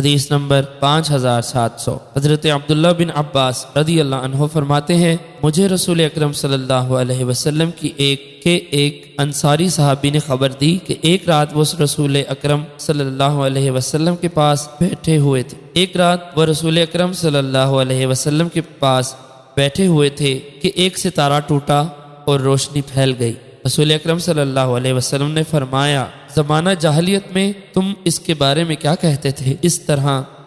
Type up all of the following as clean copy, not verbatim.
حدیث نمبر 5700۔ حضرت عبداللہ بن عباس رضی اللہ عنہ فرماتے ہیں مجھے رسول اکرم صلی اللہ علیہ وسلم کی ایک انصاری صحابی نے خبر دی کہ ایک رات وہ رسول اکرم صلی اللہ علیہ وسلم کے پاس بیٹھے ہوئے تھے۔ ایک رات وہ رسول اکرم صلی اللہ علیہ وسلم کے پاس بیٹھے ہوئے تھے کہ ایک ستارہ ٹوٹا اور روشنی پھیل گئی۔ رسول اکرم صلی اللہ علیہ وسلم نے فرمایا زمانہ جاہلیت میں تم اس کے بارے میں کیا کہتے تھے؟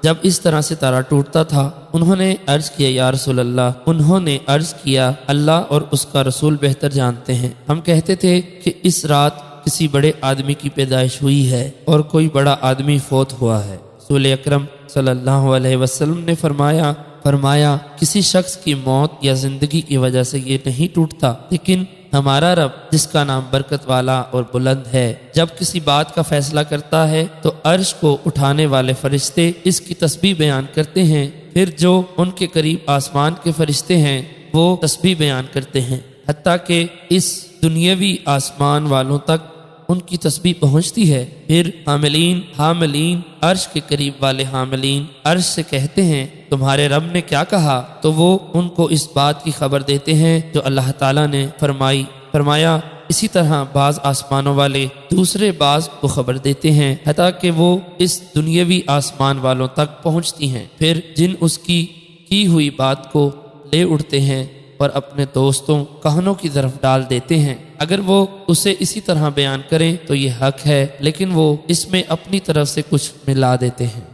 جب اس طرح ستارہ ٹوٹتا تھا انہوں نے عرض کیا یا رسول اللہ، انہوں نے عرض کیا اللہ اور اس کا رسول بہتر جانتے ہیں۔ ہم کہتے تھے کہ اس رات کسی بڑے آدمی کی پیدائش ہوئی ہے اور کوئی بڑا آدمی فوت ہوا ہے۔ رسول اکرم صلی اللہ علیہ وسلم نے فرمایا کسی شخص کی موت یا زندگی کی وجہ سے یہ نہیں ٹوٹتا، لیکن ہمارا رب جس کا نام برکت والا اور بلند ہے جب کسی بات کا فیصلہ کرتا ہے تو عرش کو اٹھانے والے فرشتے اس کی تسبیح بیان کرتے ہیں، پھر جو ان کے قریب آسمان کے فرشتے ہیں وہ تسبیح بیان کرتے ہیں، حتیٰ کہ اس دنیاوی آسمان والوں تک ان کی تسبیح پہنچتی ہے۔ پھر حاملین عرش کے قریب والے حاملین عرش سے کہتے ہیں تمہارے رب نے کیا کہا؟ تو وہ ان کو اس بات کی خبر دیتے ہیں جو اللہ تعالیٰ نے فرمایا۔ اسی طرح بعض آسمانوں والے دوسرے بعض کو خبر دیتے ہیں حتیٰ کہ وہ اس دنیاوی آسمان والوں تک پہنچتی ہیں، پھر جن اس کی ہوئی بات کو لے اڑتے ہیں اور اپنے دوستوں کہانوں کی طرف ڈال دیتے ہیں۔ اگر وہ اسے اسی طرح بیان کریں تو یہ حق ہے، لیکن وہ اس میں اپنی طرف سے کچھ ملا دیتے ہیں۔